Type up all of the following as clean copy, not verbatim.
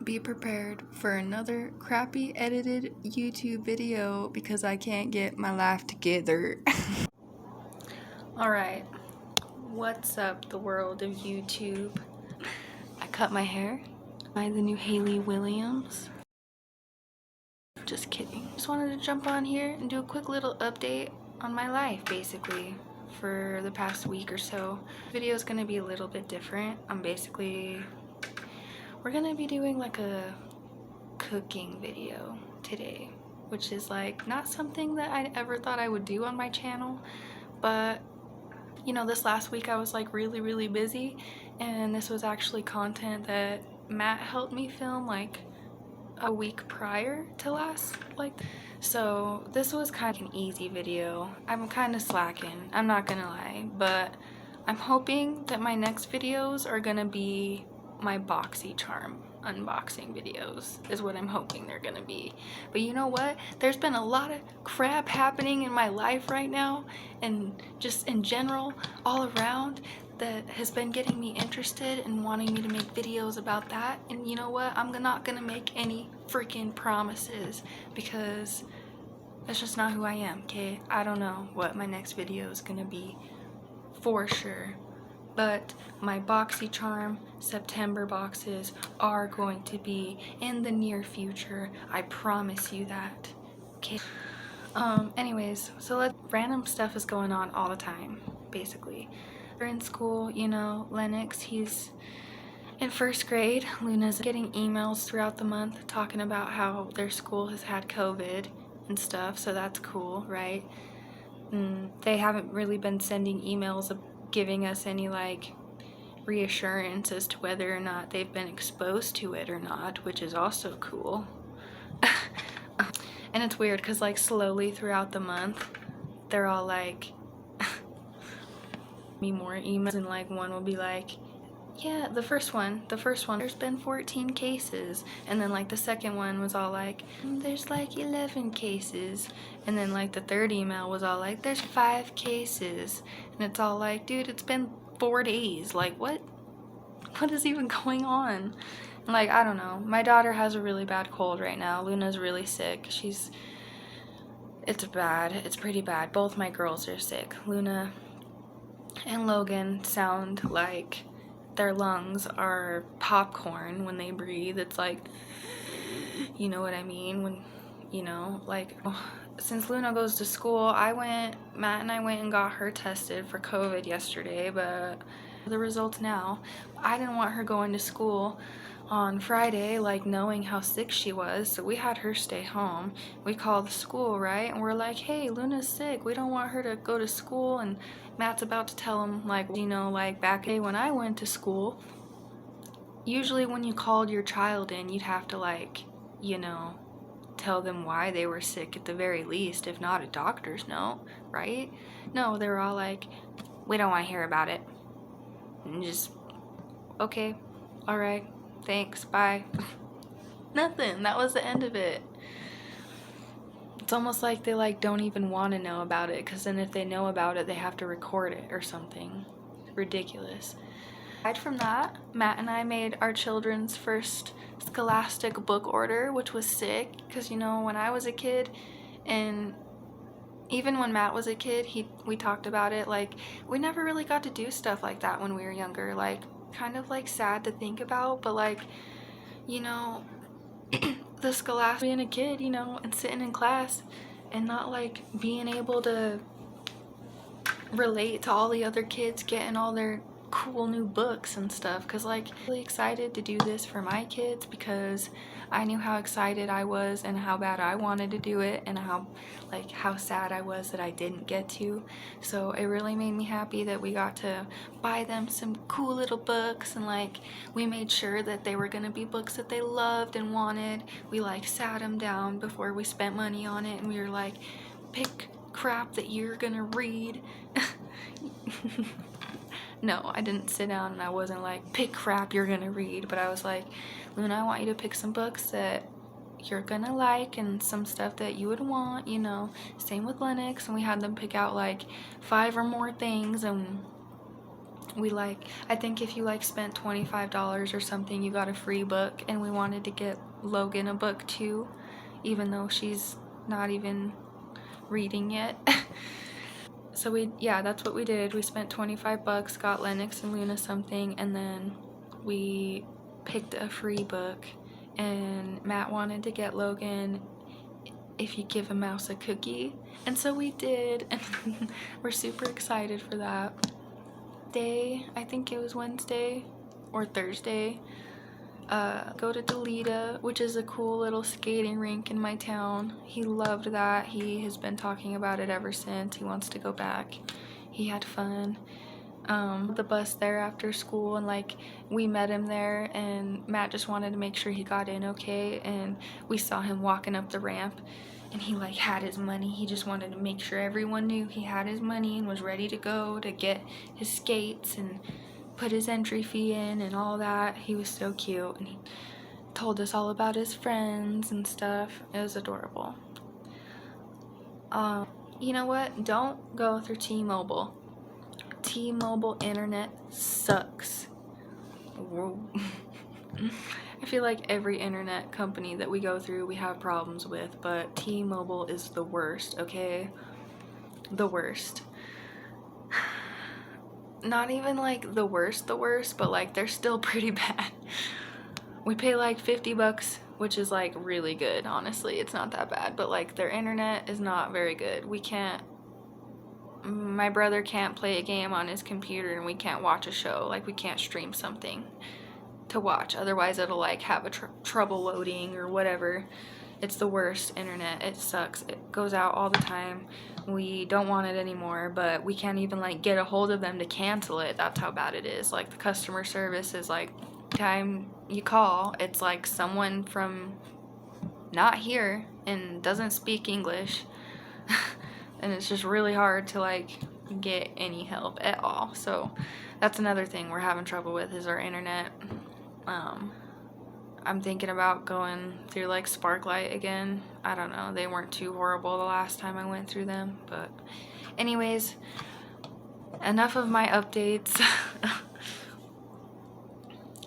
Be prepared for another crappy edited YouTube video because I can't get my life together. Alright, what's up the world of YouTube? I cut my hair. Am I the new Hayley Williams? Just kidding. Just wanted to jump on here and do a quick little update on my life basically for the past week or so. The video is going to be a little bit different. We're going to be doing like a cooking video today, which is like not something that I ever thought I would do on my channel, but you know, this last week I was like really busy, and this was actually content that Matt helped me film like a week prior to last, so this was kind of an easy video. I'm kind of slacking, I'm not gonna lie, but I'm hoping that my next videos are gonna be my BoxyCharm unboxing videos is what I'm hoping they're gonna be. But you know what, there's been a lot of crap happening in my life right now, and just in general all around, that has been getting me interested and wanting me to make videos about that. And you know what, I'm not gonna make any freaking promises because that's just not who I am, okay? I don't know what my next video is gonna be for sure, but my BoxyCharm September boxes are going to be in the near future. I promise you that, okay? Anyways, so random stuff is going on all the time, basically. We're in school, you know, Lennox, he's in first grade. Luna's getting emails throughout the month talking about how their school has had COVID and stuff, so that's cool, right? They haven't really been sending emails giving us any like reassurance as to whether or not they've been exposed to it or not, which is also cool. And it's weird because like slowly throughout the month they're all like me more emails, and like one will be like, yeah, the first one there's been 14 cases, and then like the second one was all like, there's like 11 cases, and then like the third email was all like, there's 5 cases, and it's all like, dude, it's been 4 days, like what is even going on? Like, I don't know. My daughter has a really bad cold right now. Luna's really sick. It's bad. It's pretty bad. Both my girls are sick. Luna and Logan sound like their lungs are popcorn when they breathe. It's like, you know what I mean? When, you know, like, since Luna goes to school, Matt and I went and got her tested for COVID yesterday, but the results now. I didn't want her going to school on Friday, like knowing how sick she was, so we had her stay home. We called the school, right, and we're like, hey, Luna's sick, we don't want her to go to school. And Matt's about to tell him, like, you know, like back when I went to school, usually when you called your child in, you'd have to, like, you know, tell them why they were sick at the very least, if not a doctor's note, right? No, they were all like, we don't want to hear about it. And just, okay, all right, thanks, bye. Nothing. That was the end of it. It's almost like they like don't even want to know about it, because then if they know about it, they have to record it or something. Ridiculous. Aside from that, Matt and I made our children's first Scholastic book order, which was sick, because, you know, when I was a kid, and even when Matt was a kid, we talked about it, like, we never really got to do stuff like that when we were younger. Like, kind of like sad to think about, but like, you know, the Scholastic, being a kid, you know, and sitting in class and not like being able to relate to all the other kids getting all their cool new books and stuff, because like, really excited to do this for my kids because I knew how excited I was and how bad I wanted to do it, and how sad I was that I didn't get to. So it really made me happy that we got to buy them some cool little books, and like, we made sure that they were gonna be books that they loved and wanted. We like sat them down before we spent money on it, and we were like, pick crap that you're gonna read. No, I didn't sit down and I wasn't like, pick crap you're gonna read, but I was like, Luna, I want you to pick some books that you're gonna like and some stuff that you would want, you know. Same with Lennox, and we had them pick out like 5 or more things, and I think if you like spent $25 or something, you got a free book, and we wanted to get Logan a book too, even though she's not even reading yet. So that's what we did. We spent 25 bucks, got Lennox and Luna something, and then we picked a free book, and Matt wanted to get Logan If You Give a Mouse a Cookie, and so we did, and we're super excited for that. I think it was Wednesday or Thursday, go to Delita, which is a cool little skating rink in my town. He loved that. He has been talking about it ever since. He wants to go back. He had fun. The bus there after school, and like we met him there, and Matt just wanted to make sure he got in okay, and we saw him walking up the ramp, and he like had his money. He just wanted to make sure everyone knew he had his money and was ready to go to get his skates and put his entry fee in and all that. He was so cute, and he told us all about his friends and stuff. It was adorable. You know what? Don't go through T-Mobile. T-Mobile internet sucks. I feel like every internet company that we go through we have problems with, but T-Mobile is the worst, okay? The worst. Not even like the worst, but like they're still pretty bad. We pay like 50 bucks, which is like really good, honestly. It's not that bad, but like their internet is not very good. My brother can't play a game on his computer, and we can't watch a show. Like we can't stream something to watch, otherwise it'll like have a trouble loading or whatever. It's the worst internet. It sucks. It goes out all the time. We don't want it anymore, but we can't even like get a hold of them to cancel it. That's how bad it is. Like the customer service is like, time you call, it's like someone from not here and doesn't speak English. And it's just really hard to like get any help at all. So that's another thing we're having trouble with, is our internet. I'm thinking about going through like Sparklight again. I don't know, they weren't too horrible the last time I went through them. But anyways, enough of my updates.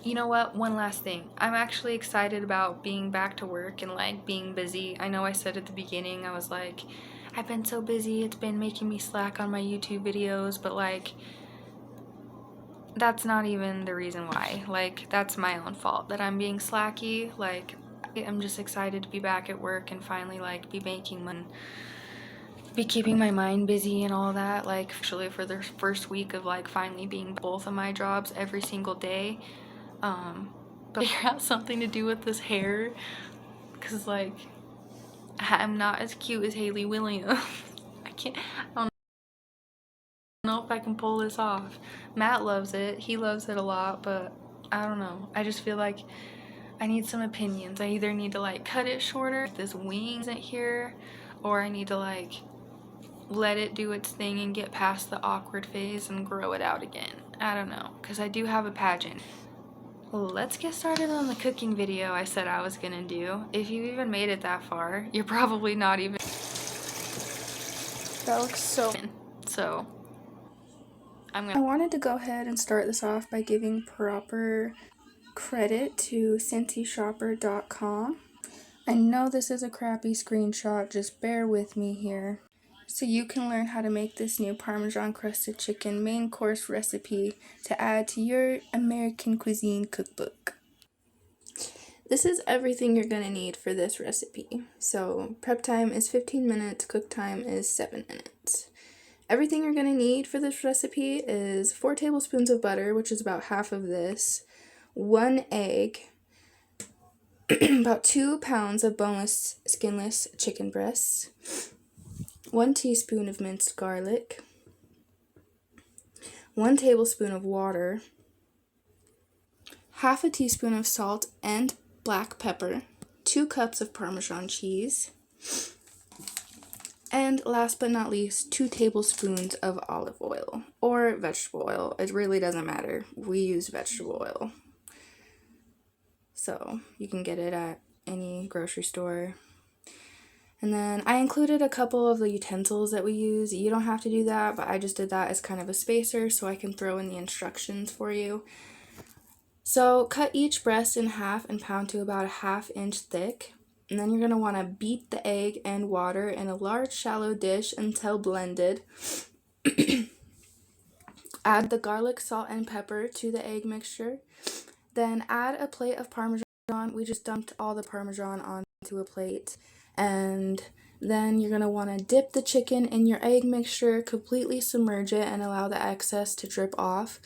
You know what? One last thing. I'm actually excited about being back to work and like being busy. I know I said at the beginning, I was like, I've been so busy, it's been making me slack on my YouTube videos, but like that's not even the reason why. Like that's my own fault that I'm being slacky. Like I'm just excited to be back at work and finally like be making money, be keeping my mind busy and all that. Like actually for the first week of like finally being both of my jobs every single day. But figure out something to do with this hair, because like I'm not as cute as Haley Williams. I don't know if I can pull this off. Matt loves it. He loves it a lot, but I don't know. I just feel like I need some opinions. I either need to like cut it shorter if this wing isn't here, or I need to like let it do its thing and get past the awkward phase and grow it out again. I don't know, because I do have a pageant. Let's get started on the cooking video I said I was gonna do. If you even made it that far, you're probably not even. That looks so I wanted to go ahead and start this off by giving proper credit to ScentsyShopper.com. I know this is a crappy screenshot, just bear with me here. So you can learn how to make this new Parmesan crusted chicken main course recipe to add to your American cuisine cookbook. This is everything you're going to need for this recipe. So prep time is 15 minutes, cook time is 7 minutes. Everything you're going to need for this recipe is 4 tablespoons of butter, which is about half of this, 1 egg, about 2 pounds of boneless, skinless chicken breasts, 1 teaspoon of minced garlic, 1 tablespoon of water, half a teaspoon of salt and black pepper, 2 cups of Parmesan cheese, and last but not least, 2 tablespoons of olive oil or vegetable oil. It really doesn't matter. We use vegetable oil. So you can get it at any grocery store. And then I included a couple of the utensils that we use. You don't have to do that, but I just did that as kind of a spacer so I can throw in the instructions for you. So cut each breast in half and pound to about a 1/2 inch thick. And then you're going to want to beat the egg and water in a large shallow dish until blended. Add the garlic, salt, and pepper to the egg mixture. Then add a plate of Parmesan. We just dumped all the Parmesan onto a plate. And then you're going to want to dip the chicken in your egg mixture, completely submerge it, and allow the excess to drip off.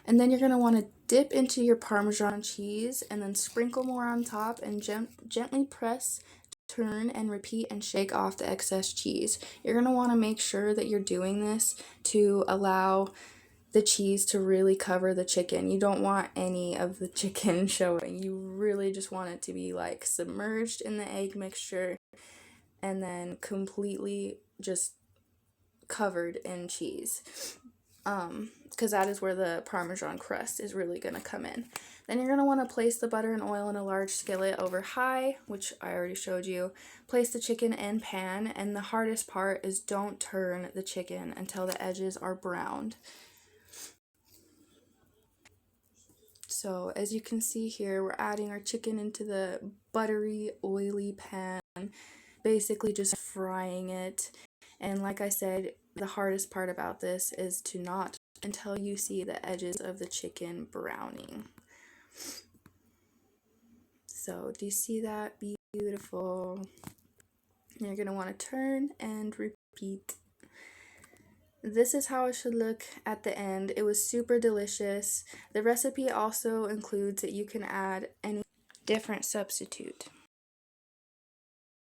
And then you're going to want to dip into your Parmesan cheese and then sprinkle more on top and gently press, turn, and repeat and shake off the excess cheese. You're going to want to make sure that you're doing this to allow the cheese to really cover the chicken. You don't want any of the chicken showing. You really just want it to be like submerged in the egg mixture and then completely just covered in cheese. Because that is where the Parmesan crust is really going to come in. Then you're going to want to place the butter and oil in a large skillet over high, which I already showed you. Place the chicken in pan, and the hardest part is don't turn the chicken until the edges are browned. So as you can see here, we're adding our chicken into the buttery, oily pan, basically just frying it. And like I said, the hardest part about this is to not until you see the edges of the chicken browning. So do you see that? Beautiful. You're going to want to turn and repeat. This is how it should look at the end. It was super delicious. The recipe also includes that you can add any different substitute.